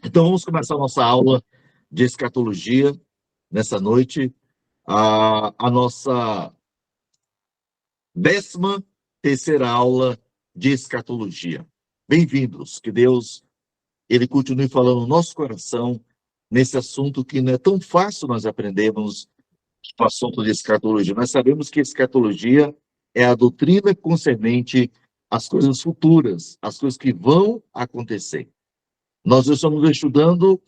Então, vamos começar a nossa aula de escatologia nessa noite, a nossa 13ª aula de escatologia. Bem-vindos, que Deus ele continue falando no nosso coração nesse assunto que não é tão fácil nós aprendermos o assunto de escatologia. Nós sabemos que escatologia é a doutrina concernente às coisas futuras, às coisas que vão acontecer. Nós estamos estudando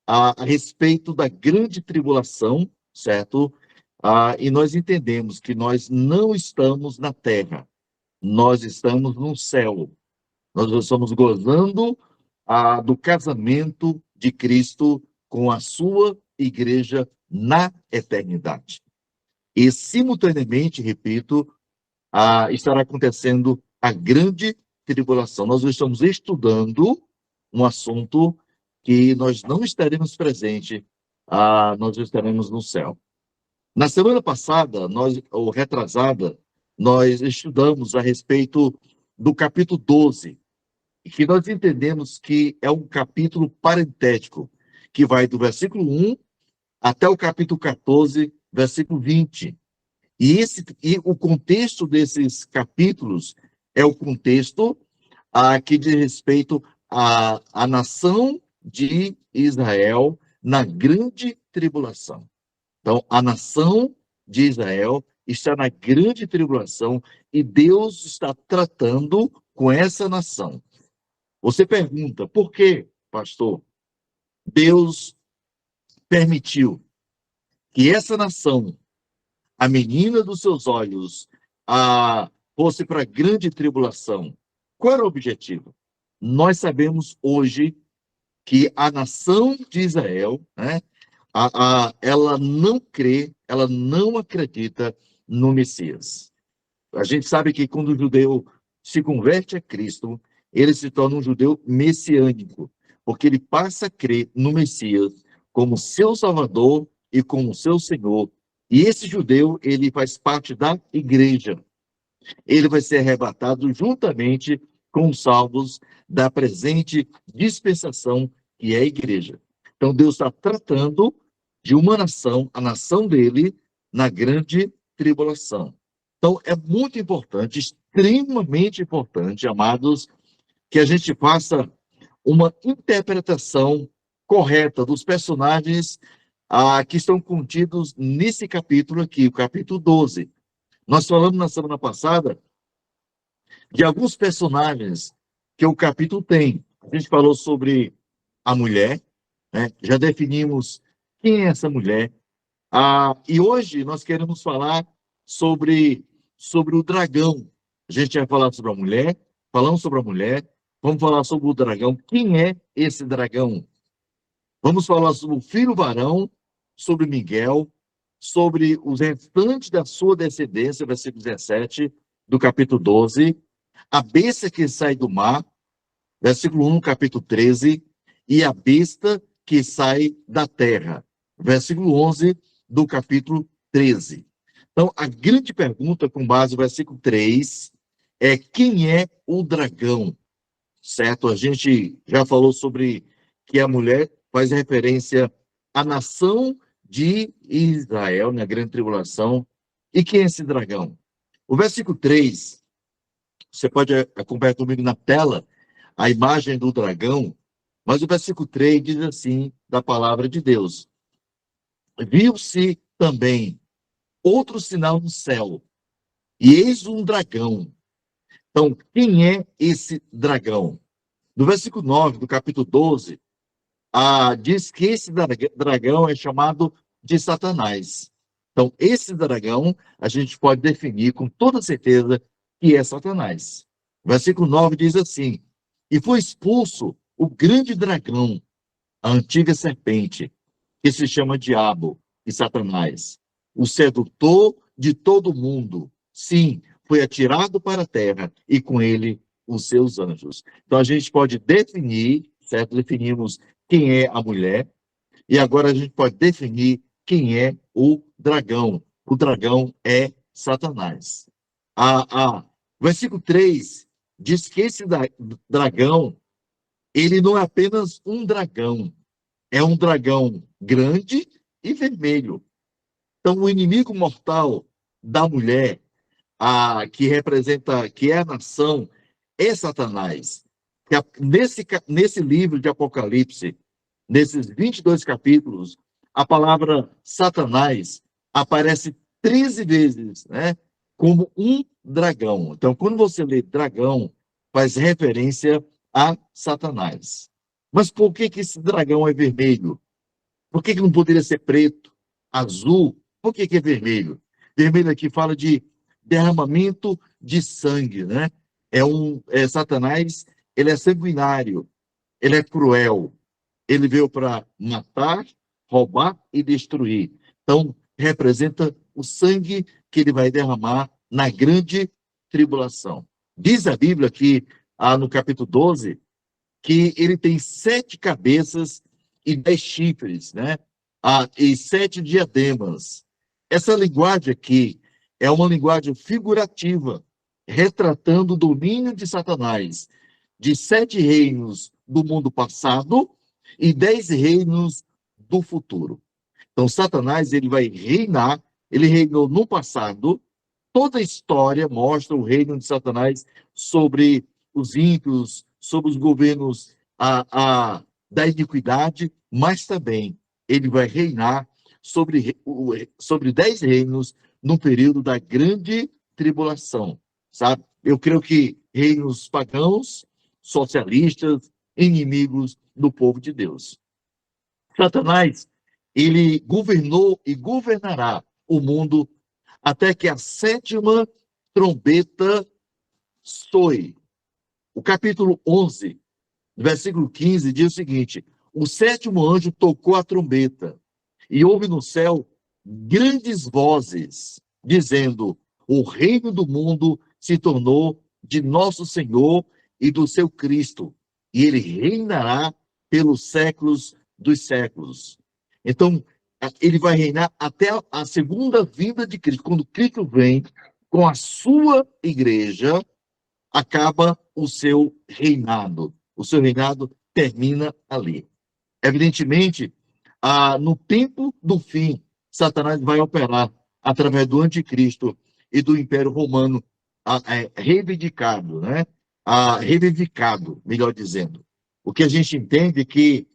a respeito da grande tribulação, certo? E nós entendemos que nós não estamos na terra, nós estamos no céu. Nós estamos gozando do casamento de Cristo com a sua igreja na eternidade. E, simultaneamente, repito, estará acontecendo a grande tribulação. Nós estamos estudando um assunto que nós não estaremos presentes, nós estaremos no céu. Na semana passada, ou retrasada, nós estudamos a respeito do capítulo 12, e que nós entendemos que é um capítulo parentético, que vai do versículo 1 até o capítulo 14, versículo 20. E o contexto desses capítulos é o contexto que diz respeito à nação de Israel na grande tribulação. Então, a nação de Israel está na grande tribulação e Deus está tratando com essa nação. Você pergunta, por que, pastor, Deus permitiu que essa nação, a menina dos seus olhos, fosse para a grande tribulação? Qual era o objetivo? Nós sabemos hoje que a nação de Israel, né, ela não crê, ela não acredita no Messias. A gente sabe que quando o judeu se converte a Cristo, ele se torna um judeu messiânico, porque ele passa a crer no Messias como seu Salvador e como seu Senhor. E esse judeu, ele faz parte da igreja. Ele vai ser arrebatado juntamente com os salvos da presente dispensação, que é a igreja. Então, Deus está tratando de uma nação, a nação dele, na grande tribulação. Então, é muito importante, extremamente importante, amados, que a gente faça uma interpretação correta dos personagens que estão contidos nesse capítulo aqui, o capítulo 12. Nós falamos na semana passada de alguns personagens que o capítulo tem. A gente falou sobre a mulher, né? Já definimos quem é essa mulher. E hoje nós queremos falar sobre o dragão. A gente vai falar sobre a mulher, falamos sobre a mulher, vamos falar sobre o dragão. Quem é esse dragão? Vamos falar sobre o filho varão, sobre Miguel, sobre os restantes da sua descendência, versículo 17 do capítulo 12, a besta que sai do mar, versículo 1, capítulo 13, e a besta que sai da terra, versículo 11 do capítulo 13. Então, a grande pergunta, com base no versículo 3, é quem é o dragão? Certo? A gente já falou sobre que a mulher faz referência à nação de Israel, na grande tribulação. E quem é esse dragão? O versículo 3, você pode acompanhar comigo na tela a imagem do dragão, mas o versículo 3 diz assim, da palavra de Deus: viu-se também outro sinal no céu, e eis um dragão. Então, quem é esse dragão? No versículo 9 do capítulo 12, diz que esse dragão é chamado de Satanás. Então, esse dragão, a gente pode definir com toda certeza que é Satanás. O versículo 9 diz assim: e foi expulso o grande dragão, a antiga serpente, que se chama Diabo e Satanás, o sedutor de todo mundo. Sim, foi atirado para a terra e com ele os seus anjos. Então a gente pode definir, certo? Definimos quem é a mulher, e agora a gente pode definir quem é o dragão. O dragão é Satanás. O versículo 3 diz que esse dragão ele não é apenas um dragão, é um dragão grande e vermelho. Então, o inimigo mortal da mulher, que representa, que é a nação, é Satanás. Nesse livro de Apocalipse, nesses 22 capítulos, a palavra Satanás aparece 13 vezes, né? Como um dragão. Então, quando você lê dragão, faz referência a Satanás. Mas por que que esse dragão é vermelho? Por que que não poderia ser preto, azul? Por que que é vermelho? Vermelho aqui fala de derramamento de sangue, né? Satanás, ele é sanguinário, ele é cruel, ele veio para matar, roubar e destruir. Então, representa o sangue que ele vai derramar na grande tribulação. Diz a Bíblia que, no capítulo 12, que ele tem 7 cabeças e 10 chifres, né? E 7 diademas. Essa linguagem aqui é uma linguagem figurativa, retratando o domínio de Satanás, de 7 reinos do mundo passado e 10 reinos do futuro. Então, Satanás, ele vai reinar, ele reinou no passado, toda a história mostra o reino de Satanás sobre os ímpios, sobre os governos da iniquidade, mas também ele vai reinar sobre 10 reinos no período da grande tribulação, sabe? Eu creio que reinos pagãos, socialistas, inimigos do povo de Deus. Satanás, ele governou e governará o mundo até que a 7ª trombeta soe. O capítulo 11, versículo 15, diz o seguinte: o 7º anjo tocou a trombeta, e houve no céu grandes vozes, dizendo: o reino do mundo se tornou de nosso Senhor e do seu Cristo, e ele reinará pelos séculos dos séculos. Então, ele vai reinar até a segunda vinda de Cristo. Quando Cristo vem com a sua igreja, acaba o seu reinado. O seu reinado termina ali. Evidentemente, no tempo do fim, Satanás vai operar através do anticristo e do Império Romano reivindicado, né? Reivindicado, melhor dizendo. O que a gente entende é que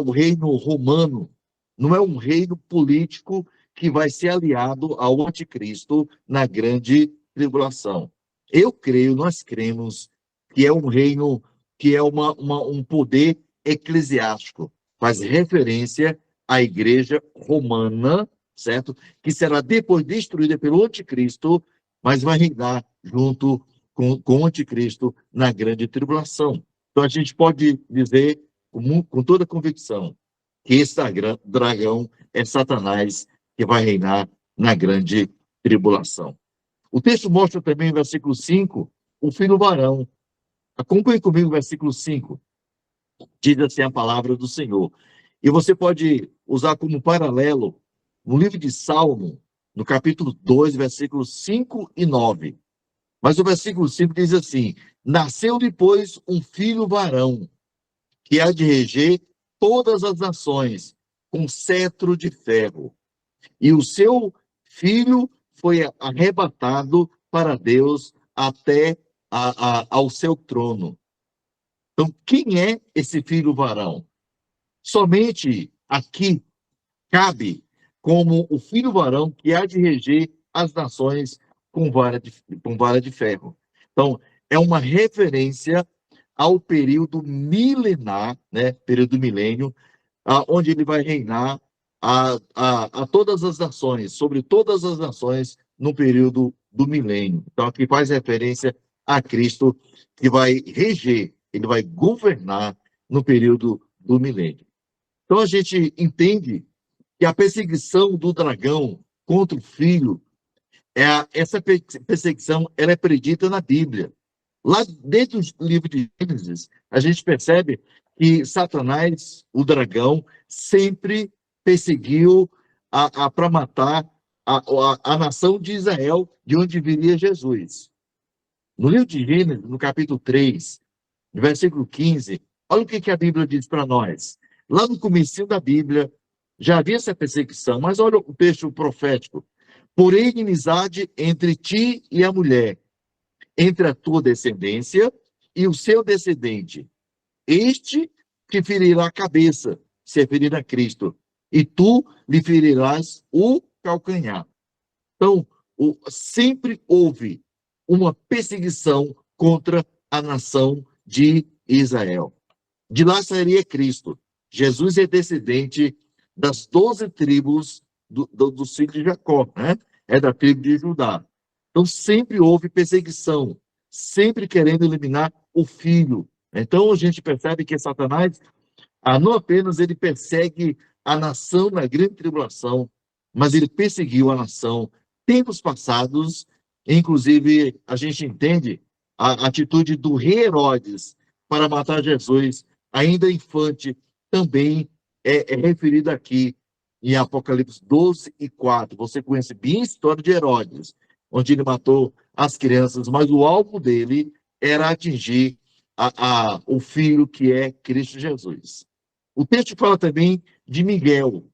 o reino romano não é um reino político que vai ser aliado ao anticristo na grande tribulação. Eu creio, nós cremos que é um reino, que é um poder eclesiástico, faz referência à igreja romana, certo? Que será depois destruída pelo anticristo, mas vai reinar junto com o anticristo na grande tribulação. Então a gente pode dizer com toda convicção que esse dragão é Satanás que vai reinar na grande tribulação. O texto mostra também, no versículo 5, o filho varão. Acompanhe comigo o versículo 5. Diz assim a palavra do Senhor. E você pode usar como paralelo no livro de Salmo, no capítulo 2, versículos 5 e 9. Mas o versículo 5 diz assim: nasceu depois um filho varão, que há de reger todas as nações com cetro de ferro. E o seu filho foi arrebatado para Deus até ao seu trono. Então, quem é esse filho varão? Somente aqui cabe como o filho varão que há de reger as nações com vara de ferro. Então, é uma referência ao período milenar, né, período milênio, onde ele vai reinar a todas as nações, sobre todas as nações, no período do milênio. Então, aqui faz referência a Cristo, que vai reger, ele vai governar no período do milênio. Então, a gente entende que a perseguição do dragão contra o filho, essa perseguição ela é predita na Bíblia. Lá dentro do livro de Gênesis, a gente percebe que Satanás, o dragão, sempre perseguiu para matar a nação de Israel, de onde viria Jesus. No livro de Gênesis, no capítulo 3, no versículo 15, olha o que a Bíblia diz para nós. Lá no comecinho da Bíblia, já havia essa perseguição, mas olha o texto profético. Porém, inimizade entre ti e a mulher, entre a tua descendência e o seu descendente. Este te ferirá a cabeça, se ferir a Cristo, e tu lhe ferirás o calcanhar. Então, sempre houve uma perseguição contra a nação de Israel. De lá sairia Cristo. Jesus é descendente das 12 tribos dos filhos de Jacó, né? É da tribo de Judá. Então, sempre houve perseguição, sempre querendo eliminar o filho. Então, a gente percebe que Satanás, não apenas ele persegue a nação na grande tribulação, mas ele perseguiu a nação tempos passados. Inclusive, a gente entende a atitude do rei Herodes para matar Jesus, ainda infante, também é referido aqui em Apocalipse 12:4. Você conhece bem a história de Herodes, onde ele matou as crianças, mas o alvo dele era atingir o filho que é Cristo Jesus. O texto fala também de Miguel,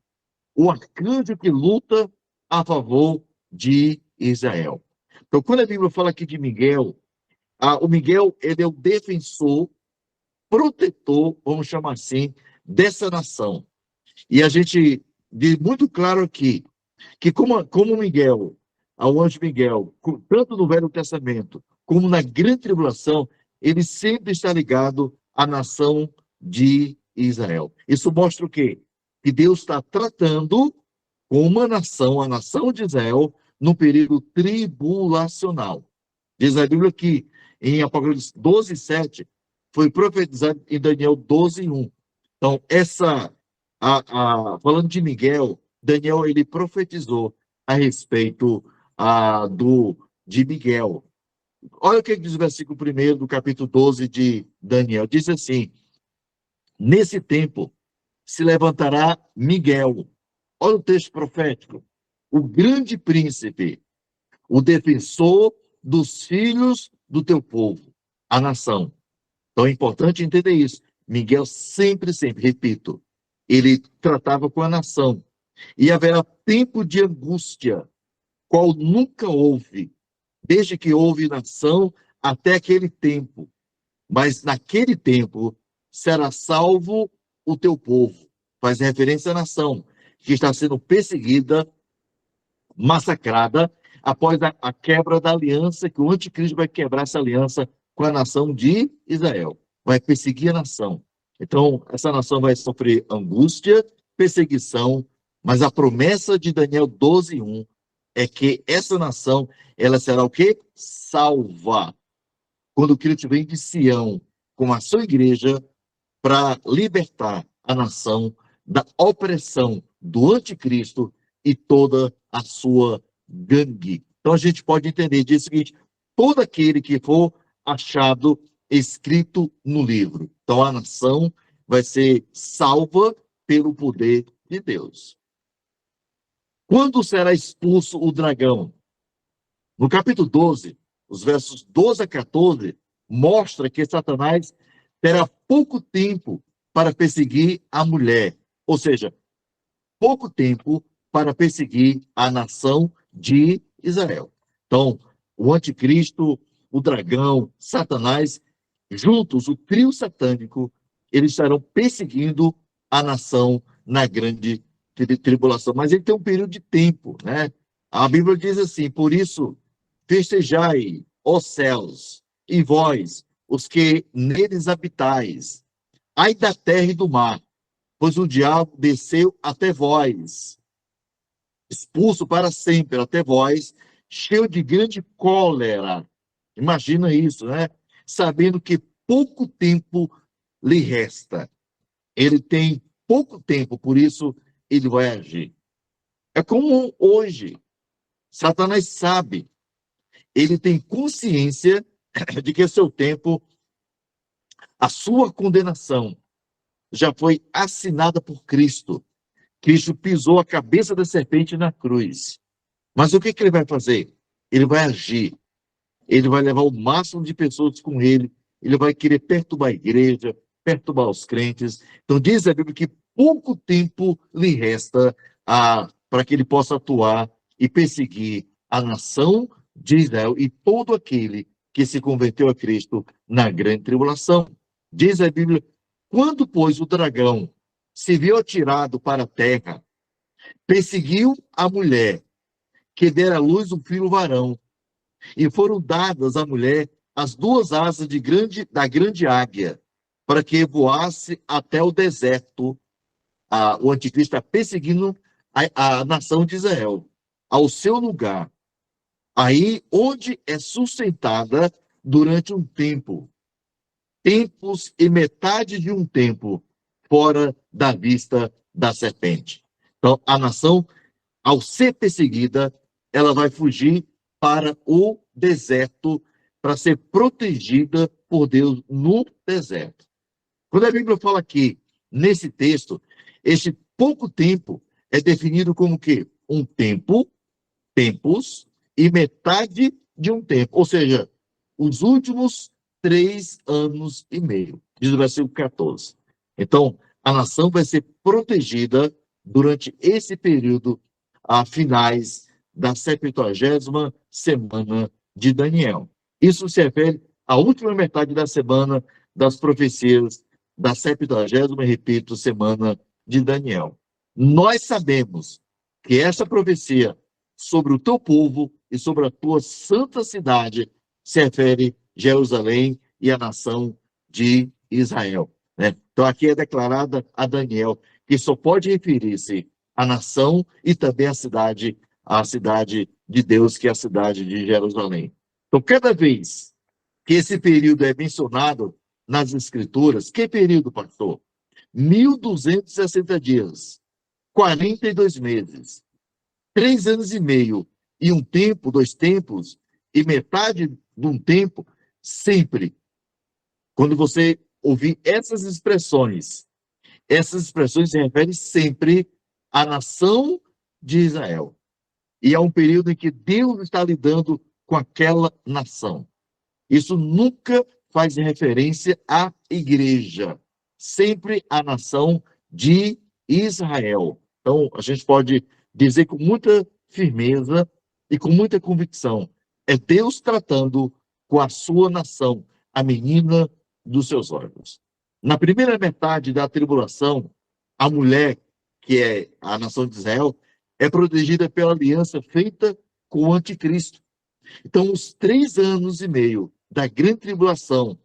o arcanjo que luta a favor de Israel. Então, quando a Bíblia fala aqui de Miguel, o Miguel, ele é o defensor, protetor, vamos chamar assim, dessa nação. E a gente diz muito claro aqui, que como Miguel, o anjo Miguel, tanto no Velho Testamento, como na grande tribulação, ele sempre está ligado à nação de Israel. Isso mostra o quê? Que Deus está tratando com uma nação, a nação de Israel, no período tribulacional. Diz a Bíblia que em Apocalipse 12:7 foi profetizado em Daniel 12:1. Então, falando de Miguel, Daniel ele profetizou a respeito de Miguel. Olha o que diz o versículo 1 do capítulo 12 de Daniel. Diz assim: nesse tempo se levantará Miguel. Olha o texto profético. O grande príncipe, o defensor dos filhos do teu povo, a nação. Então é importante entender isso. Miguel sempre, repito, ele tratava com a nação. E haverá tempo de angústia, qual nunca houve, desde que houve nação até aquele tempo. Mas naquele tempo será salvo o teu povo. Faz referência à nação que está sendo perseguida, massacrada, após a quebra da aliança, que o anticristo vai quebrar essa aliança com a nação de Israel. Vai perseguir a nação. Então, essa nação vai sofrer angústia, perseguição, mas a promessa de Daniel 12:1 é que essa nação, ela será o quê? Salva. Quando Cristo vem de Sião com a sua igreja para libertar a nação da opressão do anticristo e toda a sua gangue. Então a gente pode entender disso o seguinte: todo aquele que for achado escrito no livro. Então a nação vai ser salva pelo poder de Deus. Quando será expulso o dragão? No capítulo 12, os versos 12 a 14, mostra que Satanás terá pouco tempo para perseguir a mulher, ou seja, pouco tempo para perseguir a nação de Israel. Então, o anticristo, o dragão, Satanás, juntos, o trio satânico, eles estarão perseguindo a nação na grande tribulação. Mas ele tem um período de tempo, né? A Bíblia diz assim: por isso, festejai, ó céus, e vós, os que neles habitais, ai da terra e do mar, pois o diabo desceu até vós, expulso para sempre até vós, cheio de grande cólera. Imagina isso, né? Sabendo que pouco tempo lhe resta. Ele tem pouco tempo, por isso ele vai agir. É como hoje. Satanás sabe, ele tem consciência de que seu tempo, a sua condenação, já foi assinada por Cristo. Cristo pisou a cabeça da serpente na cruz. Mas o que ele vai fazer? Ele vai agir. Ele vai levar o máximo de pessoas com ele ele vai querer perturbar a igreja, perturbar os crentes. Então diz a Bíblia que pouco tempo lhe resta para que ele possa atuar e perseguir a nação de Israel e todo aquele que se converteu a Cristo na grande tribulação. Diz a Bíblia, quando, pois, o dragão se viu atirado para a terra, perseguiu a mulher, que dera à luz um filho varão, e foram dadas à mulher as duas asas da grande águia, para que voasse até o deserto. O anticristo está perseguindo a nação de Israel, ao seu lugar, aí onde é sustentada durante um tempo, tempos e metade de um tempo, fora da vista da serpente. Então, a nação, ao ser perseguida, ela vai fugir para o deserto, para ser protegida por Deus no deserto. Quando a Bíblia fala aqui, nesse texto, este pouco tempo é definido como o quê? Um tempo, tempos e metade de um tempo. Ou seja, os últimos 3 anos e meio. Diz o versículo 14. Então, a nação vai ser protegida durante esse período, a finais da 70ª semana de Daniel. Isso se refere à última metade da semana das profecias da 70ª, repito, semana de Daniel. Nós sabemos que essa profecia sobre o teu povo e sobre a tua santa cidade se refere Jerusalém e a nação de Israel, né? Então aqui é declarada a Daniel que só pode referir-se à nação e também à cidade de Deus, que é a cidade de Jerusalém. Então cada vez que esse período é mencionado nas Escrituras, que período, pastor? 1260 dias, 42 meses, 3 anos e meio, e um tempo, 2 tempos, e metade de um tempo, sempre. Quando você ouvir essas expressões se referem sempre à nação de Israel. E é um período em que Deus está lidando com aquela nação. Isso nunca faz referência à igreja, sempre à nação de Israel. Então, a gente pode dizer com muita firmeza e com muita convicção, é Deus tratando com a sua nação, a menina dos seus olhos. Na primeira metade da tribulação, a mulher, que é a nação de Israel, é protegida pela aliança feita com o anticristo. Então, os 3 anos e meio da grande tribulação,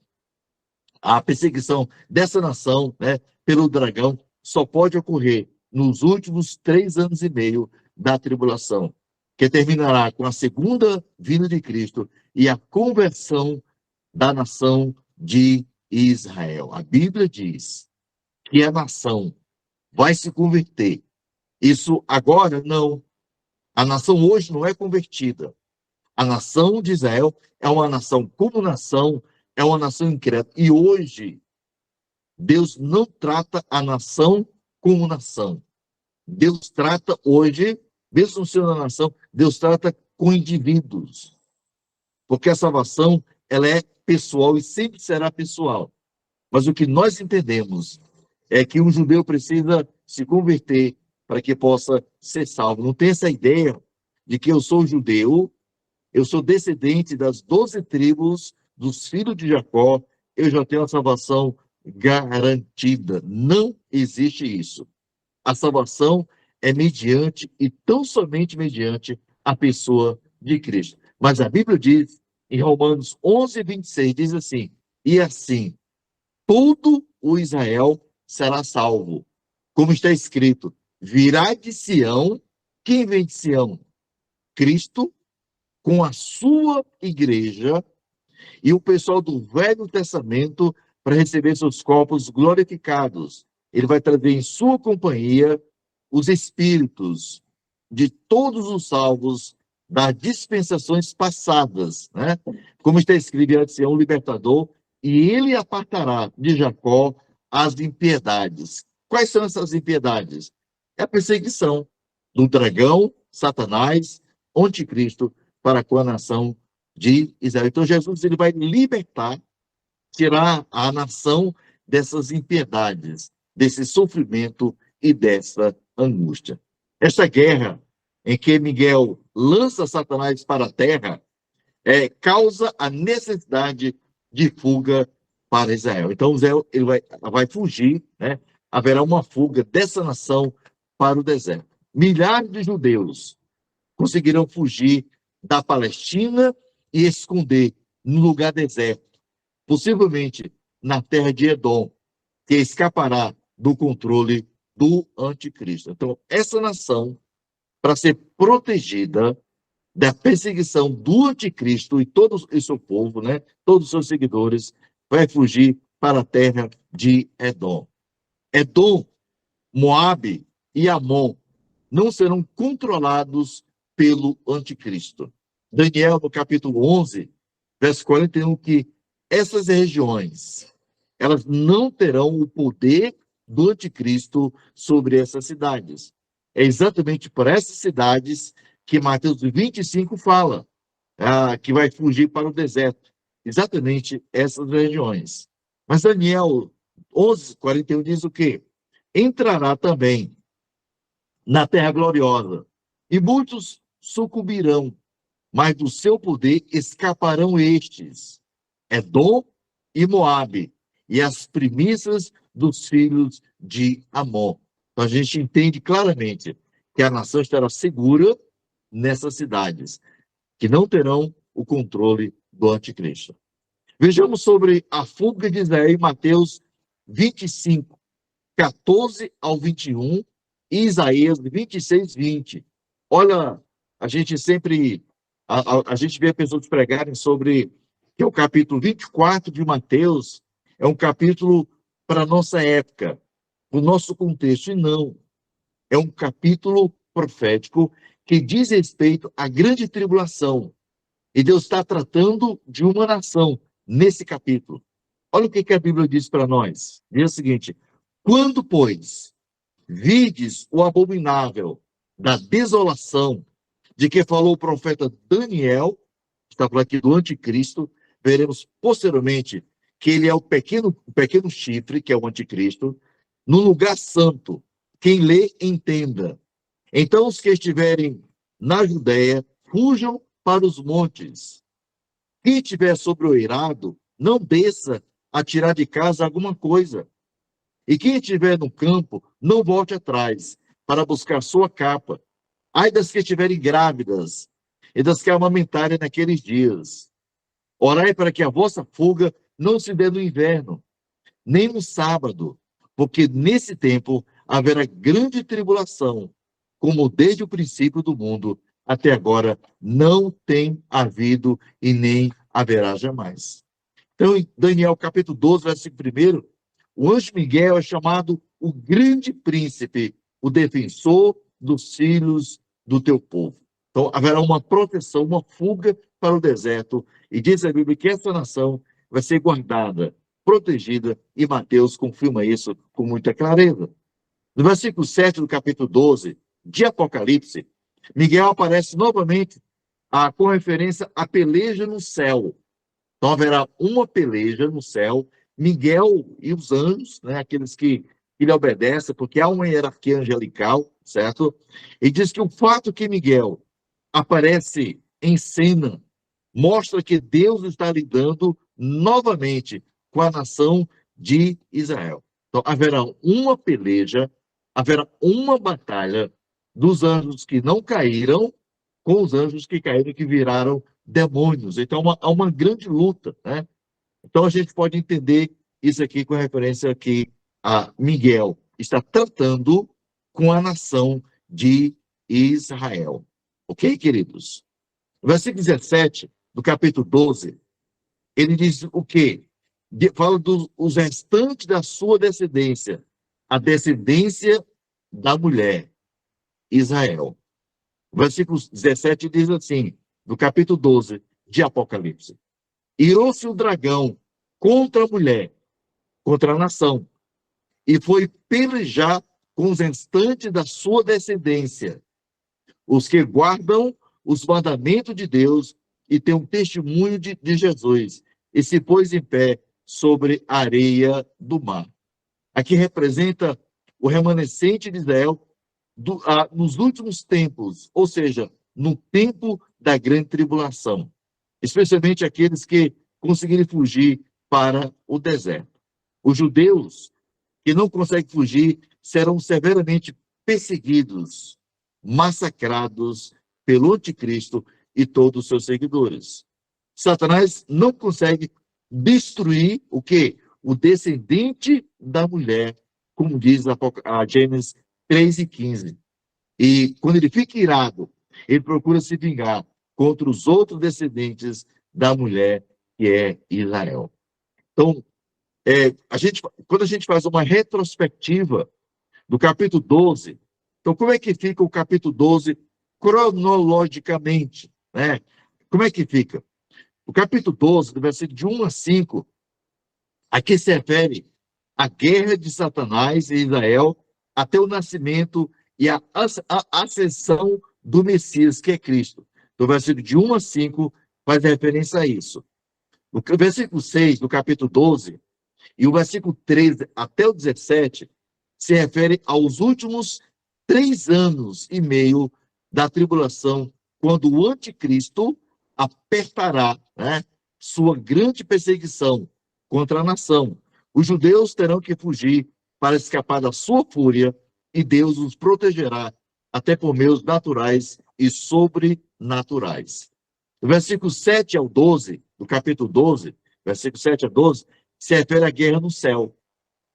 a perseguição dessa nação, né, pelo dragão, só pode ocorrer nos últimos 3 anos e meio da tribulação, que terminará com a segunda vinda de Cristo e a conversão da nação de Israel. A Bíblia diz que a nação vai se converter. Isso agora não. A nação hoje não é convertida. A nação de Israel é uma nação como nação, é uma nação incrédula. E hoje, Deus não trata a nação como nação. Deus trata hoje, mesmo sendo a nação, Deus trata com indivíduos. Porque a salvação, ela é pessoal e sempre será pessoal. Mas o que nós entendemos é que um judeu precisa se converter para que possa ser salvo. Não tem essa ideia de que eu sou judeu, eu sou descendente das 12 tribos dos filhos de Jacó, eu já tenho a salvação garantida. Não existe isso. A salvação é mediante e tão somente mediante a pessoa de Cristo. Mas a Bíblia diz, em Romanos 11, 26, diz assim, e assim, todo o Israel será salvo. Como está escrito, virá de Sião, quem vem de Sião? Cristo, com a sua igreja e o pessoal do Velho Testamento para receber seus corpos glorificados. Ele vai trazer em sua companhia os espíritos de todos os salvos das dispensações passadas, né? Como está escrito, ele é um libertador e ele apartará de Jacó as impiedades. Quais são essas impiedades? É a perseguição do dragão, Satanás, anticristo, para com a nação de Israel. Então, Jesus ele vai libertar tirar a nação dessas impiedades, desse sofrimento e dessa angústia. Esta guerra em que Miguel lança Satanás para a terra causa a necessidade de fuga para Israel. Então, Israel ele vai fugir, né? Haverá uma fuga dessa nação para o deserto. Milhares de judeus conseguirão fugir da Palestina e esconder no lugar deserto, possivelmente na terra de Edom, que escapará do controle do anticristo. Então, essa nação, para ser protegida da perseguição do anticristo e todo o seu povo, né, todos os seus seguidores, vai fugir para a terra de Edom. Edom, Moabe e Amon não serão controlados pelo anticristo. Daniel, no capítulo 11, verso 41, que essas regiões, elas não terão o poder do anticristo sobre essas cidades. É exatamente por essas cidades que Mateus 25 fala, que vai fugir para o deserto. Exatamente essas regiões. Mas Daniel 11, 41 diz o quê? Entrará também na terra gloriosa, e muitos sucumbirão, mas do seu poder escaparão estes, Edom e Moabe, e as primícias dos filhos de Amon. Então a gente entende claramente que a nação estará segura nessas cidades, que não terão o controle do anticristo. Vejamos sobre a fuga de Israel em Mateus 25, 14 ao 21, e Isaías 26, 20. Olha, a gente sempre, a gente vê pessoas pregarem sobre que é o capítulo 24 de Mateus, é um capítulo para a nossa época, para o nosso contexto, e não. É um capítulo profético que diz respeito à grande tribulação. E Deus está tratando de uma nação nesse capítulo. Olha o que a Bíblia diz para nós. Diz o seguinte: quando, pois, vides o abominável da desolação de que falou o profeta Daniel, está falando aqui do anticristo, veremos posteriormente que ele é o pequeno chifre, que é o anticristo, no lugar santo. Quem lê, entenda. Então, os que estiverem na Judéia, fujam para os montes. Quem estiver sobre o eirado, não desça a tirar de casa alguma coisa. E quem estiver no campo, não volte atrás para buscar sua capa. Ai das que estiverem grávidas e das que amamentarem naqueles dias. Orai para que a vossa fuga não se dê no inverno, nem no sábado, porque nesse tempo haverá grande tribulação, como desde o princípio do mundo até agora não tem havido e nem haverá jamais. Então, em Daniel capítulo 12, versículo 1, o anjo Miguel é chamado o grande príncipe, o defensor dos filhos do teu povo. Então, haverá uma proteção, uma fuga para o deserto, e diz a Bíblia que essa nação vai ser guardada, protegida, e Mateus confirma isso com muita clareza. No versículo 7 do capítulo 12 de Apocalipse, Miguel aparece novamente com referência à peleja no céu. Então haverá uma peleja no céu, Miguel e os anjos, né, aqueles que lhe obedecem, porque há uma hierarquia angelical, certo? E diz que o fato que Miguel aparece em cena mostra que Deus está lidando novamente com a nação de Israel. Então haverá uma peleja, haverá uma batalha dos anjos que não caíram com os anjos que caíram e que viraram demônios. Então há uma grande luta, né? Então a gente pode entender isso aqui com referência que a Miguel está tratando com a nação de Israel. Ok, queridos? No versículo 17 do capítulo 12, ele diz o quê? Fala dos restantes da sua descendência, a descendência da mulher, Israel. O versículo 17 diz assim, no capítulo 12 de Apocalipse: irou-se o dragão contra a mulher, contra a nação, e foi pelejar com os restantes da sua descendência, os que guardam os mandamentos de Deus e têm um testemunho de Jesus, e se pôs em pé sobre a areia do mar. Aqui representa o remanescente de Israel nos últimos tempos, ou seja, no tempo da grande tribulação, especialmente aqueles que conseguirem fugir para o deserto. Os judeus que não conseguem fugir serão severamente perseguidos, massacrados pelo anticristo e todos os seus seguidores. Satanás não consegue destruir o quê? O descendente da mulher, como diz a Gênesis 3:15. E quando ele fica irado, ele procura se vingar contra os outros descendentes da mulher, que é Israel. Então, quando a gente faz uma retrospectiva do capítulo 12, então como é que fica o capítulo 12 cronologicamente, né? Como é que fica? O capítulo 12, do versículo de 1 a 5, aqui se refere à guerra de Satanás e Israel até o nascimento e a ascensão do Messias, que é Cristo. Do versículo de 1 a 5 faz referência a isso. O versículo 6 do capítulo 12 e o versículo 13 até o 17 se refere aos últimos 3 anos e meio da tribulação, quando o anticristo apertará, né, sua grande perseguição contra a nação. Os judeus terão que fugir para escapar da sua fúria e Deus os protegerá até por meios naturais e sobrenaturais. Do versículo 7 ao 12, do capítulo 12, versículo 7 a 12, se refere à guerra no céu.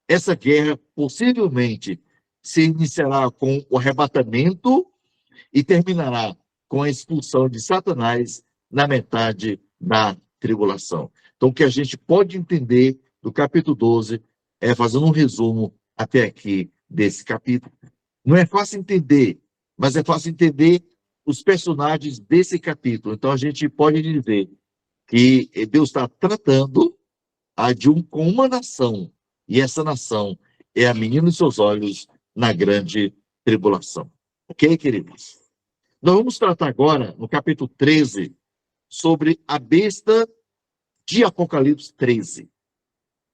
Essa guerra possivelmente se iniciará com o arrebatamento e terminará com a expulsão de Satanás na metade da tribulação. Então, o que a gente pode entender do capítulo 12 é fazendo um resumo até aqui desse capítulo. Não é fácil entender, mas é fácil entender os personagens desse capítulo. Então, a gente pode dizer que Deus está tratando com uma nação, e essa nação é a menina dos seus olhos na grande tribulação. Ok, queridos? Nós vamos tratar agora, no capítulo 13, sobre a besta de Apocalipse 13.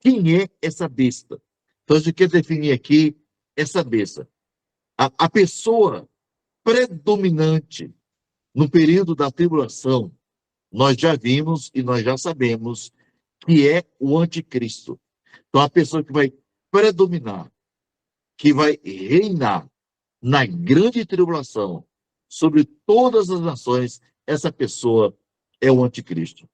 Quem é essa besta? Então, a gente quer definir aqui essa besta. A pessoa predominante no período da tribulação, nós já vimos e nós já sabemos que é o anticristo. Então, a pessoa que vai predominar, que vai reinar na grande tribulação sobre todas as nações, essa pessoa é o anticristo.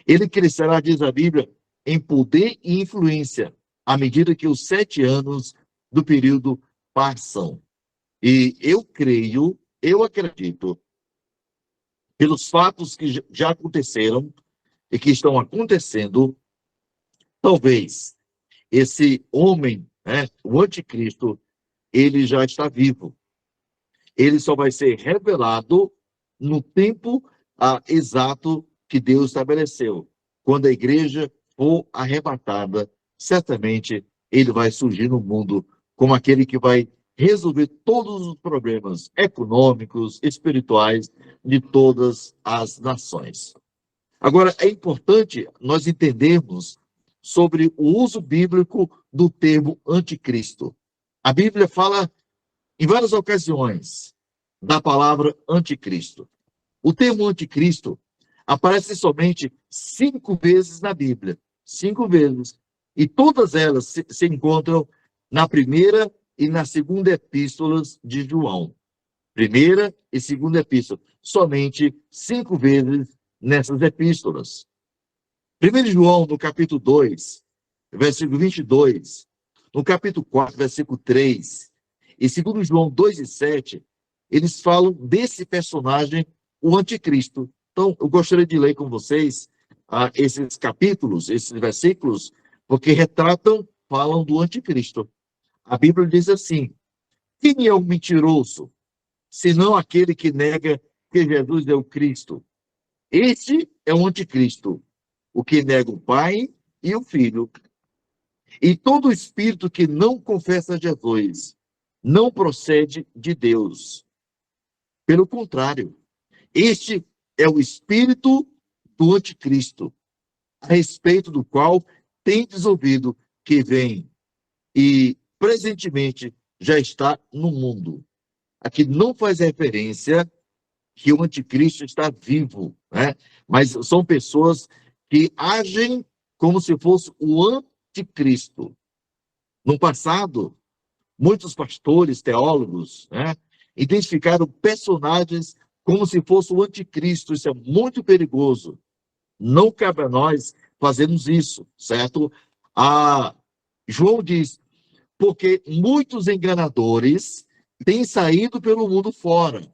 Ele crescerá, diz a Bíblia, em poder e influência, à medida que os 7 anos do período passam. E eu creio, eu acredito, pelos fatos que já aconteceram e que estão acontecendo, talvez esse homem, né, o anticristo, ele já está vivo. Ele só vai ser revelado no tempo exato que Deus estabeleceu. Quando a igreja for arrebatada, certamente ele vai surgir no mundo como aquele que vai resolver todos os problemas econômicos, espirituais de todas as nações. Agora, é importante nós entendermos sobre o uso bíblico do termo anticristo. A Bíblia fala em várias ocasiões da palavra anticristo. O termo anticristo aparece somente 5 vezes na Bíblia. 5 vezes. E todas elas se encontram na primeira e na segunda epístolas de João. Primeira e segunda epístola. Somente 5 vezes nessas epístolas. 1 João, no capítulo 2, versículo 22. No capítulo 4, versículo 3. E 2 João 2 e 7, eles falam desse personagem, o anticristo. Então, eu gostaria de ler com vocês esses capítulos, esses versículos, porque falam do anticristo. A Bíblia diz assim: quem é o mentiroso, senão aquele que nega que Jesus é o Cristo? Este é o anticristo, o que nega o Pai e o Filho. E todo espírito que não confessa Jesus não procede de Deus. Pelo contrário, este é o espírito do anticristo, a respeito do qual tendes ouvido que vem e presentemente já está no mundo. Aqui não faz referência que o anticristo está vivo, né? Mas são pessoas que agem como se fosse o anticristo. No passado, muitos pastores, teólogos, né, identificaram personagens como se fosse o anticristo. Isso é muito perigoso. Não cabe a nós fazermos isso, certo? João diz, porque muitos enganadores têm saído pelo mundo fora,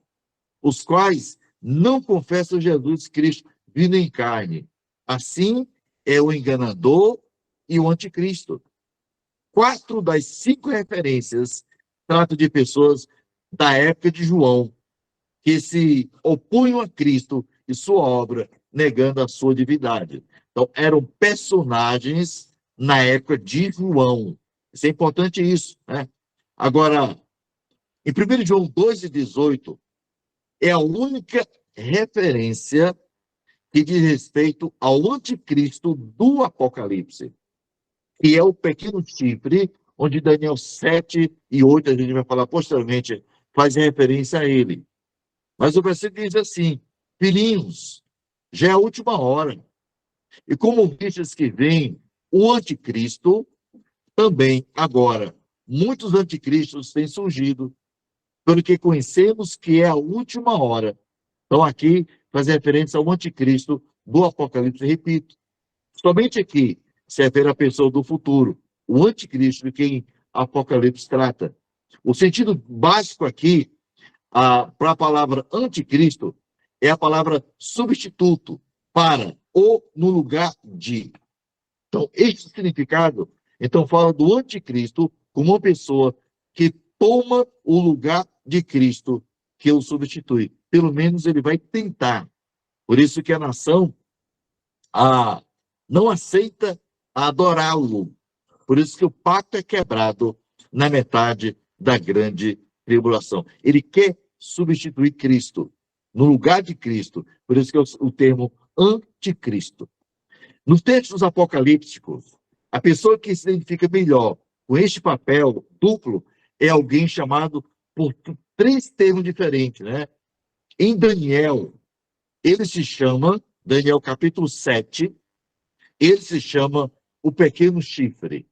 os quais não confessam Jesus Cristo vindo em carne. Assim é o enganador e o anticristo. 4 das 5 referências tratam de pessoas da época de João, que se opunham a Cristo e sua obra, negando a sua divindade. Então, eram personagens na época de João. Isso é importante isso, né? Agora, em 1 João 2,18, é a única referência que diz respeito ao anticristo do Apocalipse, que é o pequeno chifre, onde Daniel 7:8, a gente vai falar posteriormente, faz referência a ele. Mas o versículo diz assim: filhinhos, já é a última hora. E como vistes que vem o anticristo, também agora muitos anticristos têm surgido, pelo que conhecemos que é a última hora. Então aqui faz referência ao anticristo do Apocalipse, repito. Somente aqui se refere à pessoa do futuro, o anticristo de quem Apocalipse trata. O sentido básico aqui para a palavra anticristo é a palavra substituto, para, ou no lugar de. Então, este significado, então, fala do anticristo como uma pessoa que toma o lugar de Cristo, que o substitui. Pelo menos ele vai tentar. Por isso que a nação não aceita adorá-lo. Por isso que o pacto é quebrado na metade da grande tribulação. Ele quer substituir Cristo, no lugar de Cristo. Por isso que é o termo anticristo. Nos textos apocalípticos, a pessoa que se identifica melhor com este papel duplo é alguém chamado por 3 termos diferentes, né? Em Daniel, ele se chama, Daniel capítulo 7, ele se chama o pequeno chifre.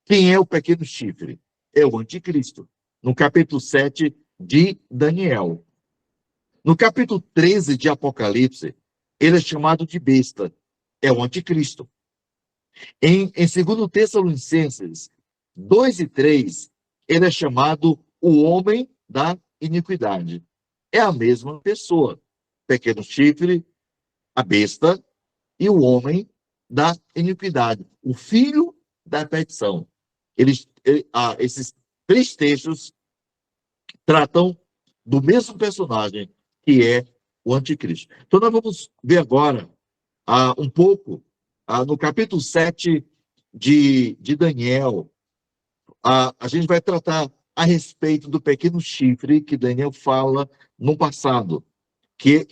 Quem é o pequeno chifre? É o anticristo. No capítulo 7 de Daniel. No capítulo 13 de Apocalipse, ele é chamado de besta. É o anticristo. Em 2 Tessalonicenses 2:3, ele é chamado o homem da iniquidade. É a mesma pessoa. Pequeno chifre, a besta e o homem da iniquidade. O filho da perdição. Esses 3 textos tratam do mesmo personagem, que é o anticristo. Então, nós vamos ver agora um pouco, no capítulo 7 de Daniel, a gente vai tratar a respeito do pequeno chifre que Daniel fala no passado, que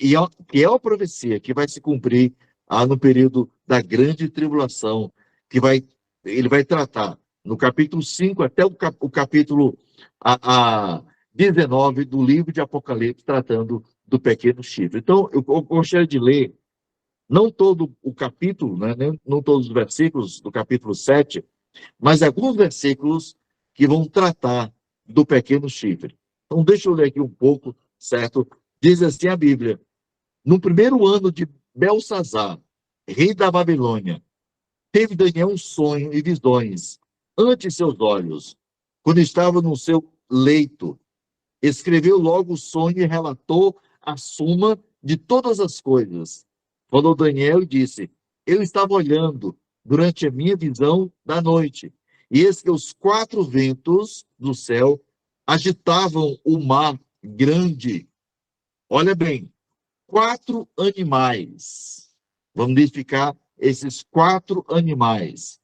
é uma profecia que vai se cumprir no período da grande tribulação, ele vai tratar no capítulo 5 até o capítulo 19 do livro de Apocalipse, tratando do pequeno chifre. Então, eu gostaria de ler, não todo o capítulo, né, não todos os versículos do capítulo 7, mas alguns versículos que vão tratar do pequeno chifre. Então, deixa eu ler aqui um pouco, certo? Diz assim a Bíblia: no primeiro ano de Belsazar, rei da Babilônia, teve Daniel um sonho e visões ante seus olhos, quando estava no seu leito. Escreveu logo o sonho e relatou a suma de todas as coisas. Falou Daniel e disse: eu estava olhando durante a minha visão da noite, e eis que os 4 ventos do céu agitavam o mar grande. Olha bem, 4 animais. Vamos identificar esses 4 animais.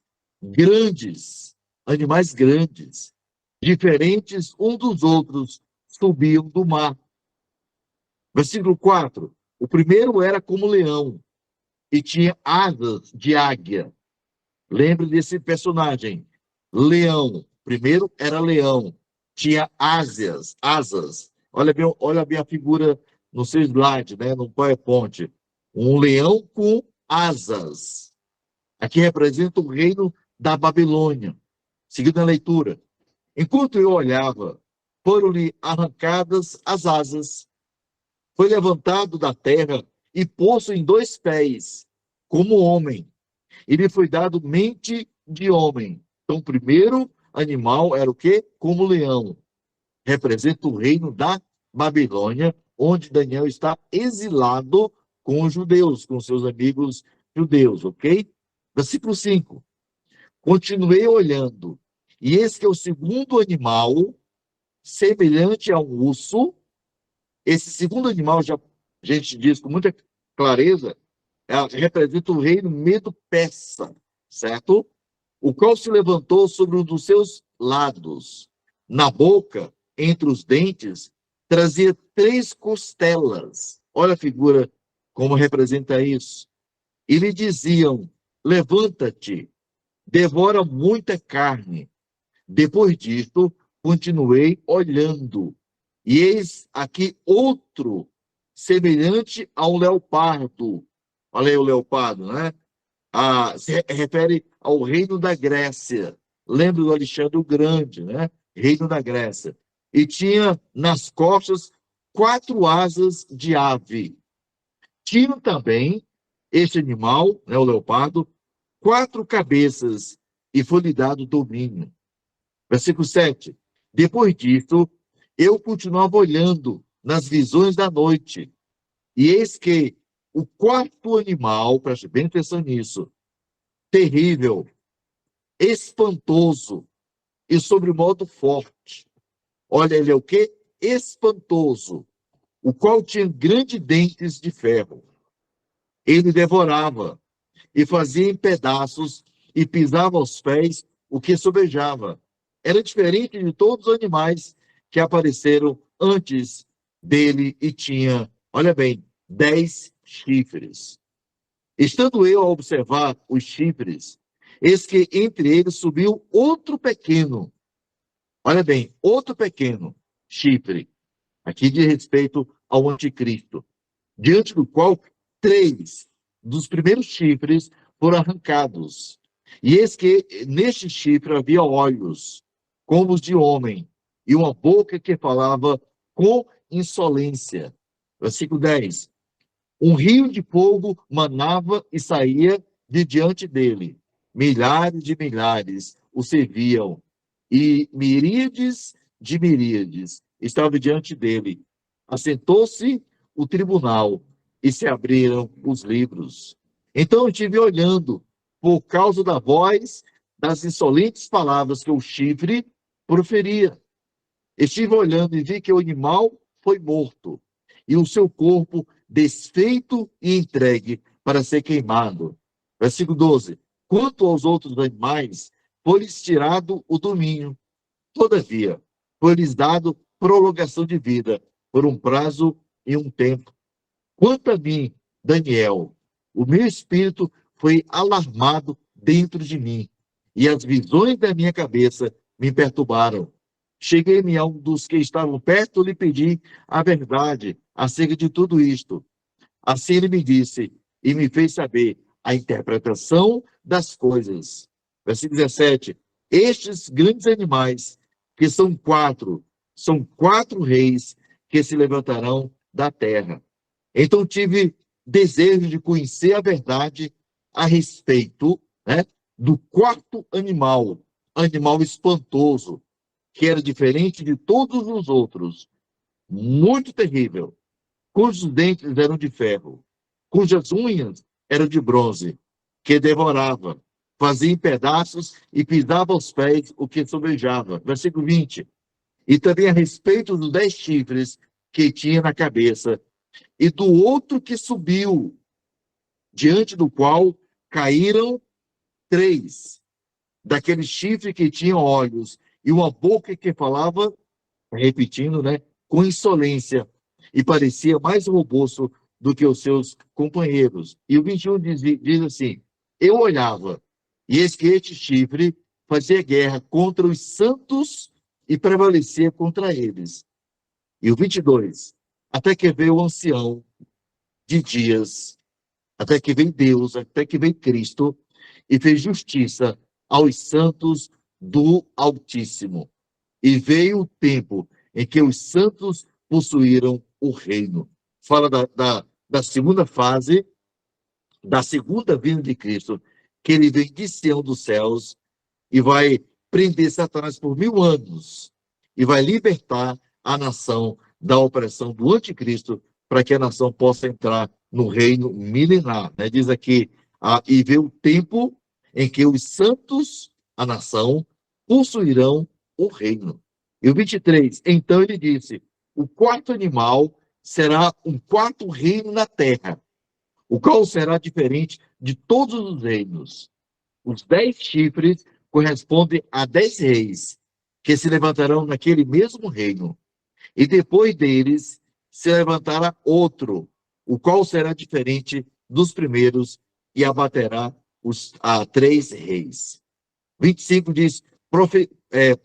Animais grandes, diferentes uns dos outros, subiam do mar. Versículo 4. O primeiro era como leão e tinha asas de águia. Lembre desse personagem. Leão. Primeiro era leão. Tinha asas. Olha bem a figura no seu slide, né, no PowerPoint. Um leão com asas. Aqui representa o reino da Babilônia. Seguindo a leitura. Enquanto eu olhava, foram-lhe arrancadas as asas. Foi levantado da terra e posto em 2 pés, como homem. E lhe foi dado mente de homem. Então, o primeiro animal era o quê? Como leão. Representa o reino da Babilônia, onde Daniel está exilado com os judeus, com seus amigos judeus, ok? Versículo 5. Continuei olhando, e eis que é o segundo animal, semelhante a um urso. Esse segundo animal, já a gente diz com muita clareza, representa o reino Medo-Persa, certo? O qual se levantou sobre um dos seus lados. Na boca, entre os dentes, trazia 3 costelas. Olha a figura como representa isso. E lhe diziam: levanta-te, devora muita carne. Depois disto, continuei olhando. E eis aqui outro, semelhante a um leopardo. Olha aí o leopardo, né? Se refere ao reino da Grécia. Lembra do Alexandre o Grande, né? Reino da Grécia. E tinha nas costas 4 asas de ave. Tinha também este animal, né, o leopardo, 4 cabeças, e foi-lhe dado domínio. Versículo 7. Depois disso, eu continuava olhando nas visões da noite, e eis que o 4º animal, preste bem atenção nisso, terrível, espantoso e sobre modo forte. Olha, ele é o quê? Espantoso, o qual tinha grandes dentes de ferro. Ele devorava e fazia em pedaços e pisava aos pés o que sobejava. Era diferente de todos os animais que apareceram antes dele e tinha, olha bem, 10 chifres. Estando eu a observar os chifres, eis que entre eles subiu outro pequeno, olha bem, outro pequeno chifre, aqui de respeito ao anticristo, diante do qual 3 dos primeiros chifres foram arrancados. E eis que neste chifre havia olhos, como os de homem, e uma boca que falava com insolência. Versículo 10. Um rio de fogo manava e saía de diante dele. Milhares de milhares o serviam, e miríades de miríades estavam diante dele. Assentou-se o tribunal, e se abriram os livros. Então eu estive olhando, por causa da voz das insolentes palavras que o chifre proferia. Estive olhando e vi que o animal foi morto, e o seu corpo desfeito e entregue para ser queimado. Versículo 12. Quanto aos outros animais, foi-lhes tirado o domínio. Todavia, foi-lhes dado prolongação de vida, por um prazo e um tempo. Quanto a mim, Daniel, o meu espírito foi alarmado dentro de mim, e as visões da minha cabeça me perturbaram. Cheguei-me a um dos que estavam perto e lhe pedi a verdade acerca de tudo isto. Assim ele me disse e me fez saber a interpretação das coisas. Versículo 17. Estes grandes animais, que são 4, são 4 reis que se levantarão da terra. Então tive desejo de conhecer a verdade a respeito, né, do 4º animal, animal espantoso, que era diferente de todos os outros, muito terrível, cujos dentes eram de ferro, cujas unhas eram de bronze, que devorava, fazia em pedaços e pisava aos pés o que sobejava. Versículo 20. E também a respeito dos 10 chifres que tinha na cabeça, e do outro que subiu, diante do qual caíram 3, daquele chifre que tinha olhos, e uma boca que falava, repetindo, né, com insolência, e parecia mais robusto do que os seus companheiros. E o 21 diz assim: eu olhava, E eis que este chifre fazia guerra contra os santos e prevalecia contra eles. E o 22, até que veio o ancião de dias, até que veio Deus, até que veio Cristo, e fez justiça aos santos do Altíssimo. E veio o tempo em que os santos possuíram o reino. Fala da segunda fase, da segunda vinda de Cristo, que ele vem de Sião dos céus e vai prender Satanás por 1000 anos e vai libertar a nação da opressão do anticristo para que a nação possa entrar no reino milenar. Né? Diz aqui, e vê o tempo em que os santos, a nação, possuirão o reino. E o 23, então ele disse, o quarto animal será um quarto reino na terra, o qual será diferente de todos os reinos. Os 10 chifres correspondem a 10 reis, que se levantarão naquele mesmo reino. E depois deles se levantará outro, o qual será diferente dos primeiros e abaterá a 3 reis. 25 diz,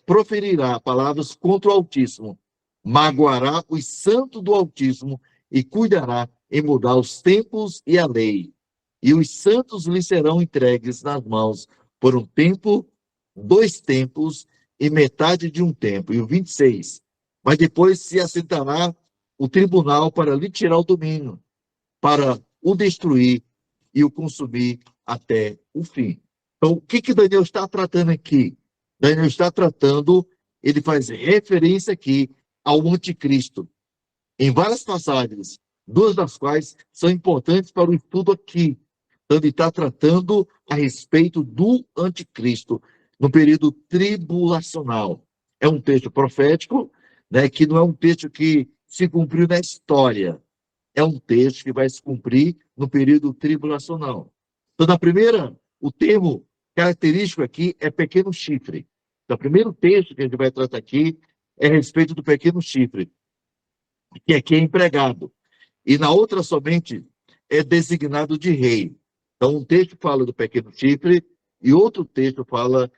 proferirá palavras contra o Altíssimo, magoará os santos do Altíssimo e cuidará em mudar os tempos e a lei. E os santos lhe serão entregues nas mãos por um tempo, 2 tempos e metade de um tempo. E o 26. Mas depois se assentará o tribunal para lhe tirar o domínio, para o destruir e o consumir até o fim. Então, o que Daniel está tratando aqui? Daniel está tratando, ele faz referência aqui ao anticristo, em várias passagens, 2 das quais são importantes para o estudo aqui. Então, ele está tratando a respeito do anticristo no período tribulacional. É um texto profético, né, que não é um texto que se cumpriu na história. É um texto que vai se cumprir no período tribulacional. Então, na primeira, o termo característico aqui é pequeno chifre. Então, o primeiro texto que a gente vai tratar aqui é a respeito do pequeno chifre, que aqui é empregado. E na outra somente é designado de rei. Então, um texto fala do pequeno chifre e outro texto fala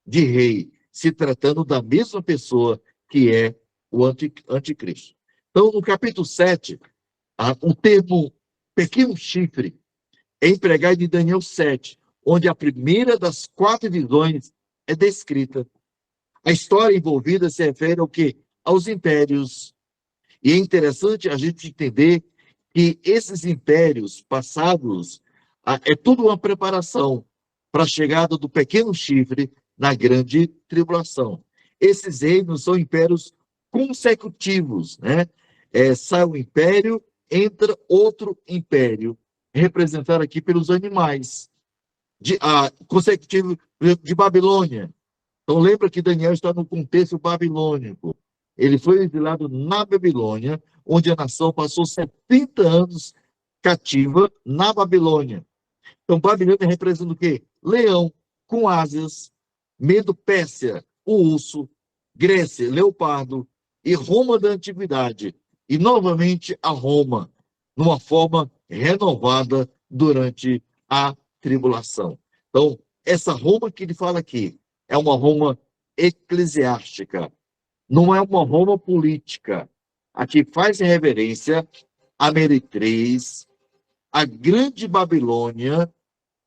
de rei, se tratando da mesma pessoa que é o anticristo. Então, no capítulo 7, o termo pequeno chifre é empregado em Daniel 7, onde a primeira das 4 visões é descrita. A história envolvida se refere ao quê? Aos impérios. E é interessante a gente entender que esses impérios passados é tudo uma preparação para a chegada do pequeno chifre na grande tribulação. Esses reinos são impérios consecutivos, né? Sai um império, entra outro império, representado aqui pelos animais, consecutivo de Babilônia. Então lembra que Daniel está no contexto babilônico. Ele foi exilado na Babilônia, onde a nação passou 70 anos cativa na Babilônia. Então, Babilônia representa o quê? Leão com asas, Medo-Pérsia, o urso, Grécia, leopardo, e Roma da antiguidade. E, novamente, a Roma, numa forma renovada durante a tribulação. Então, essa Roma que ele fala aqui é uma Roma eclesiástica, não é uma Roma política. Aqui faz reverência a meretriz, a grande Babilônia,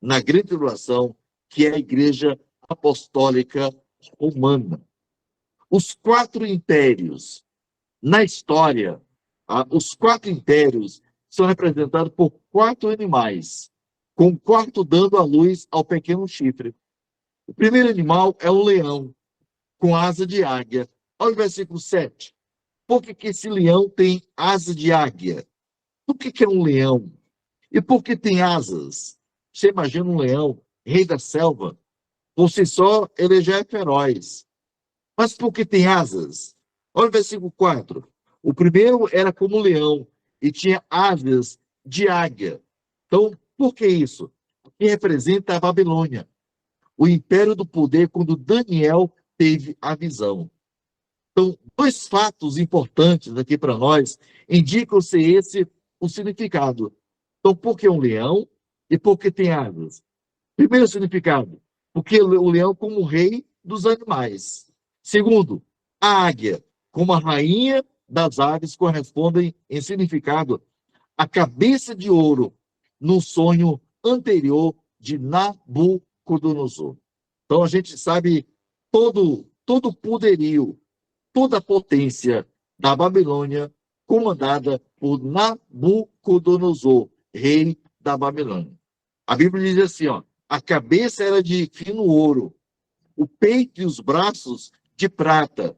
na grande tribulação, que é a Igreja Apostólica Romana. Os 4 impérios, na história, os 4 impérios são representados por 4 animais, com o quarto dando a luz ao pequeno chifre. O primeiro animal é o leão, com asa de águia. Olha o versículo 7. Por que esse leão tem asa de águia? Por que é um leão? E por que tem asas? Você imagina um leão, rei da selva? Por si só, ele já é feroz. Mas por que tem asas? Olha o versículo 4. O primeiro era como leão e tinha asas de águia. Então, por que isso? Que representa a Babilônia, o império do poder, quando Daniel teve a visão. Então, 2 fatos importantes aqui para nós indicam ser esse o significado. Então, por que um leão e por que tem asas? Primeiro significado, porque o leão como rei dos animais. Segundo, a águia como a rainha das aves correspondem em significado à cabeça de ouro no sonho anterior de Nabucodonosor. Então a gente sabe todo o poderio, toda a potência da Babilônia comandada por Nabucodonosor, rei da Babilônia. A Bíblia diz assim, ó, a cabeça era de fino ouro, o peito e os braços de prata,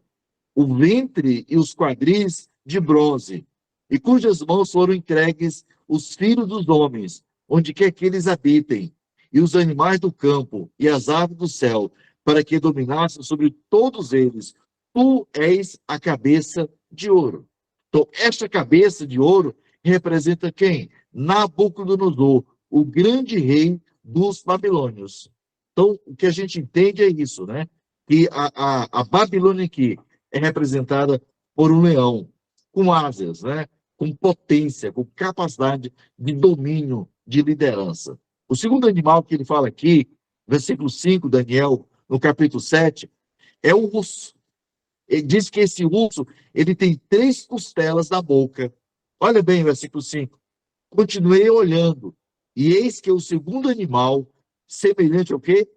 o ventre e os quadris de bronze, e cujas mãos foram entregues os filhos dos homens, onde quer que eles habitem, e os animais do campo e as aves do céu, para que dominassem sobre todos eles. Tu és a cabeça de ouro. Então, esta cabeça de ouro representa quem? Nabucodonosor, o grande rei dos babilônios. Então, o que a gente entende é isso, né? Que a Babilônia aqui é representada por um leão com asas, né? Com potência, com capacidade de domínio, de liderança. O segundo animal que ele fala aqui, versículo 5, Daniel, no capítulo 7, é o urso. Ele diz que esse urso, ele tem 3 costelas na boca. Olha bem o versículo 5. Continuei olhando, e eis que o segundo animal, semelhante ao quê?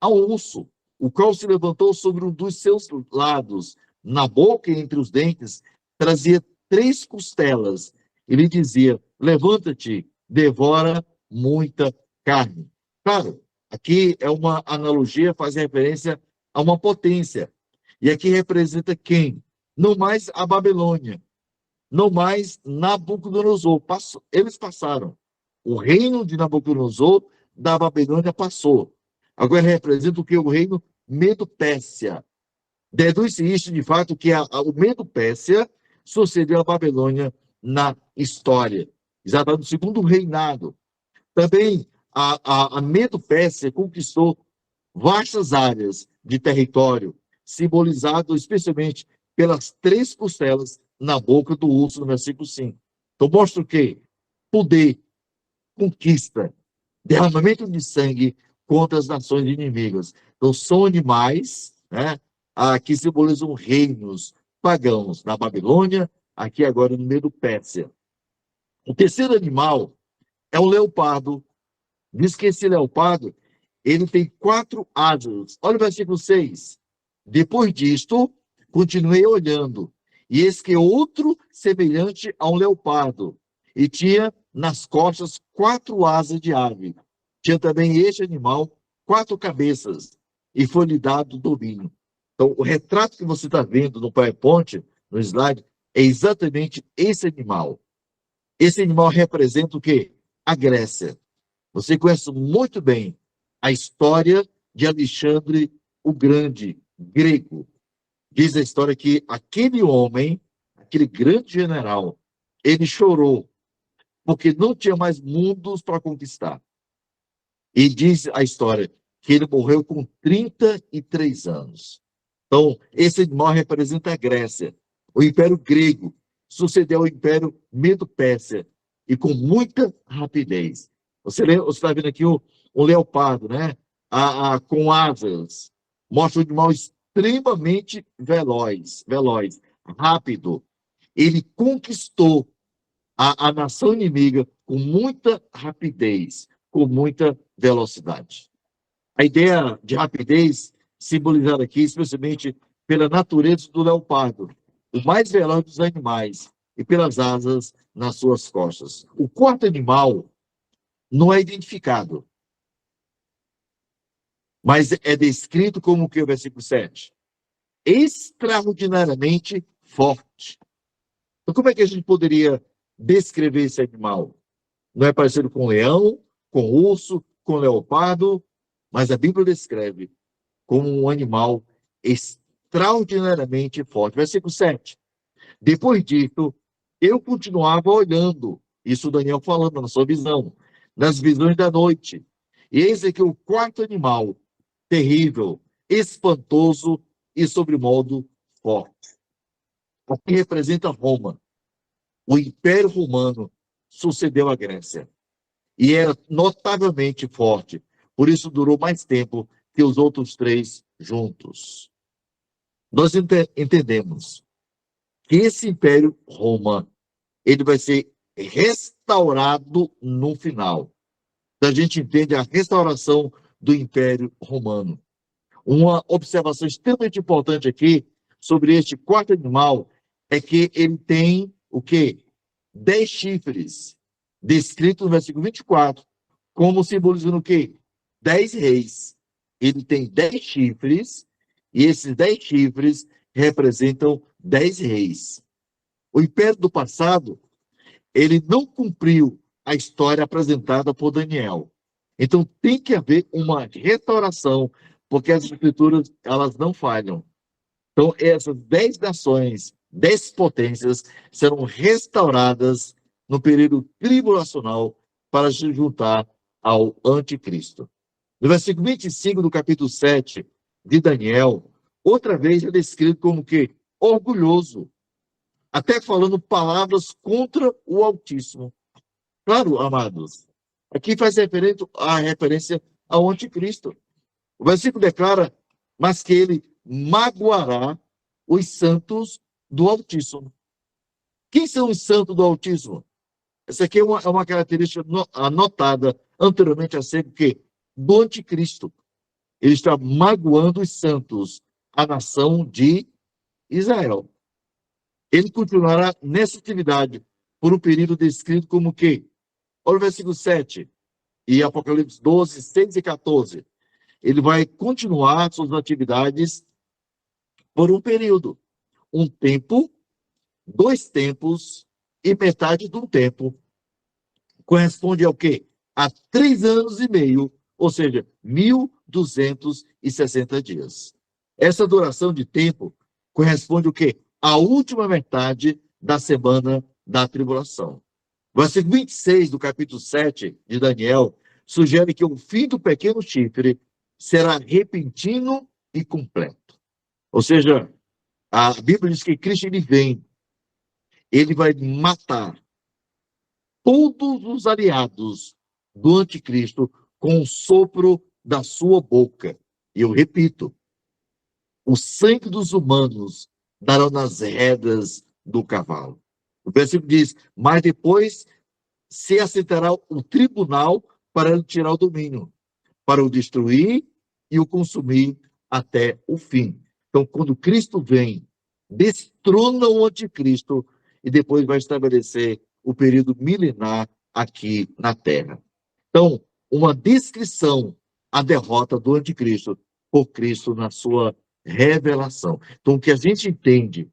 Ao urso, o qual se levantou sobre um dos seus lados, na boca e entre os dentes, trazia 3 costelas. Ele dizia: levanta-te, devora muita carne. Claro, aqui é uma analogia, faz referência a uma potência. E aqui representa quem? Não mais a Babilônia, não mais Nabucodonosor. Eles passaram. O reino de Nabucodonosor da Babilônia passou. Agora representa o que? O reino Medo-Pérsia. Deduz-se isto, de fato, que o Medo-Pérsia sucedeu a Babilônia na história. Exatamente no segundo reinado. Também a Medo-Pérsia conquistou vastas áreas de território, simbolizado especialmente pelas 3 costelas na boca do urso, no versículo 5. Então, mostra o quê? Poder, conquista, derramamento de sangue contra as nações inimigas. Então, são animais, né, que simbolizam reinos pagãos na Babilônia, aqui agora no meio do Pérsia. O terceiro animal é o leopardo. Diz que esse leopardo, ele tem 4 asas. Olha o versículo 6. Depois disto, continuei olhando, e eis que outro semelhante a um leopardo, e tinha nas costas 4 asas de ave. Tinha também este animal 4 cabeças, e foi-lhe dado domínio. Então, o retrato que você está vendo no PowerPoint, no slide, é exatamente esse animal. Esse animal representa o quê? A Grécia. Você conhece muito bem a história de Alexandre o Grande, grego. Diz a história que aquele homem, aquele grande general, ele chorou porque não tinha mais mundos para conquistar. E diz a história que ele morreu com 33 anos. Então, esse animal representa a Grécia. O Império Grego sucedeu ao Império Medo-Pérsia e com muita rapidez. Você está vendo aqui um leopardo, né? Com asas. Mostra um animal extremamente veloz, rápido. Ele conquistou a nação inimiga com muita rapidez, com muita velocidade. A ideia de rapidez, simbolizada aqui, especialmente pela natureza do leopardo, o mais veloz dos animais, e pelas asas nas suas costas. O quarto animal não é identificado, mas é descrito como o que? O versículo 7? Extraordinariamente forte. Então, como é que a gente poderia descrever esse animal? Não é parecido com leão, com urso, com leopardo, mas a Bíblia descreve como um animal extraordinariamente forte. Versículo 7. Depois disso, eu continuava olhando, isso Daniel falando na sua visão, nas visões da noite. E eis aqui o quarto animal, terrível, espantoso e sobremodo forte. Aqui representa Roma. O Império Romano sucedeu à Grécia. E era notavelmente forte, por isso durou mais tempo que os outros três juntos. Nós entendemos que esse Império Roma, ele vai ser restaurado no final. Então, a gente entende a restauração do Império Romano. Uma observação extremamente importante aqui sobre este quarto animal é que ele tem o quê? 10 chifres, descrito no versículo 24, como simbolizando o quê? 10 reis. Ele tem 10 chifres, e esses 10 chifres representam 10 reis. O império do passado, ele não cumpriu a história apresentada por Daniel. Então, tem que haver uma restauração, porque as escrituras, elas não falham. Então, essas 10 nações, 10 potências, serão restauradas no período tribulacional para se juntar ao anticristo. No versículo 25 do capítulo 7 de Daniel, outra vez é descrito como que orgulhoso, até falando palavras contra o Altíssimo. Claro, amados, aqui faz referência ao anticristo. O versículo declara, mas que ele magoará os santos do Altíssimo. Quem são os santos do Altíssimo? Essa aqui é uma característica anotada anteriormente acerca do anticristo. Ele está magoando os santos, a nação de Israel. Ele continuará nessa atividade por um período descrito como que? Olha o versículo 7 e Apocalipse 12, 6 e 14. Ele vai continuar suas atividades por um período. Um tempo, 2 tempos e metade de um tempo. Corresponde ao quê? A 3 anos e meio, ou seja, 1.260 dias. Essa duração de tempo corresponde ao quê? A última metade da semana da tribulação. O versículo 26 do capítulo 7 de Daniel sugere que o fim do pequeno chifre será repentino e completo. Ou seja, a Bíblia diz que Cristo ele vem, ele vai matar todos os aliados do anticristo com o sopro da sua boca. E eu repito, o sangue dos humanos darão nas redas do cavalo. O versículo diz, mas depois se assentará o tribunal para lhe tirar o domínio, para o destruir e o consumir até o fim. Então, quando Cristo vem, destrona o anticristo e depois vai estabelecer o período milenar aqui na Terra. Então, uma descrição à derrota do anticristo por Cristo na sua revelação. Então, o que a gente entende,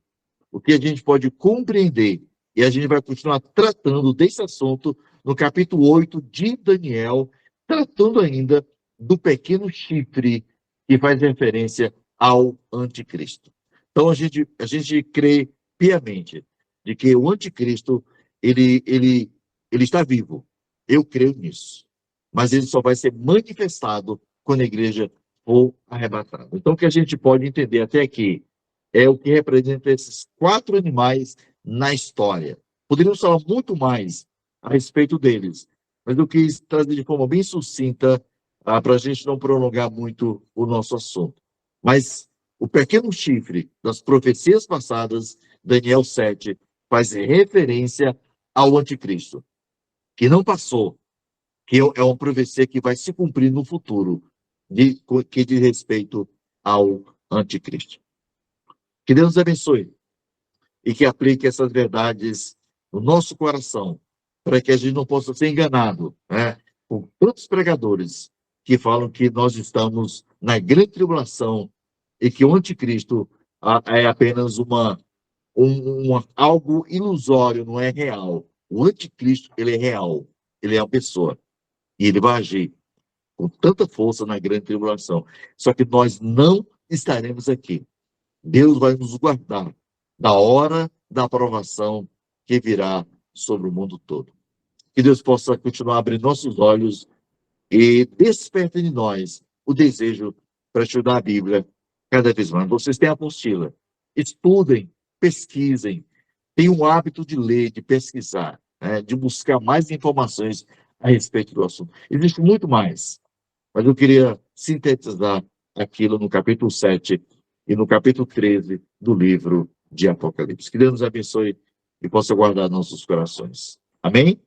o que a gente pode compreender, e a gente vai continuar tratando desse assunto no capítulo 8 de Daniel, tratando ainda do pequeno chifre que faz referência ao anticristo. Então, a gente crê piamente de que o anticristo, ele está vivo. Eu creio nisso. Mas ele só vai ser manifestado quando a igreja for arrebatada. Então, o que a gente pode entender até aqui é o que representa esses 4 animais na história. Poderíamos falar muito mais a respeito deles, mas eu quis trazer de forma bem sucinta para a gente não prolongar muito o nosso assunto. Mas o pequeno chifre das profecias passadas, Daniel 7, faz referência ao anticristo, que não passou, que é uma profecia que vai se cumprir no futuro, que diz respeito ao anticristo. Que Deus nos abençoe e que aplique essas verdades no nosso coração, para que a gente não possa ser enganado, né, por tantos pregadores que falam que nós estamos na grande tribulação e que o anticristo é apenas algo ilusório, não é real. O anticristo, ele é real, ele é uma pessoa, e ele vai agir com tanta força na grande tribulação. Só que nós não estaremos aqui. Deus vai nos guardar da hora da aprovação que virá sobre o mundo todo. Que Deus possa continuar abrindo nossos olhos e desperta em nós o desejo para estudar a Bíblia cada vez mais. Vocês têm a apostila. Estudem, pesquisem, tenham o hábito de ler, de pesquisar, né, de buscar mais informações a respeito do assunto. Existe muito mais. mas eu queria sintetizar aquilo no capítulo 7 e no capítulo 13 do livro de Apocalipse. Que Deus nos abençoe e possa guardar nossos corações. Amém?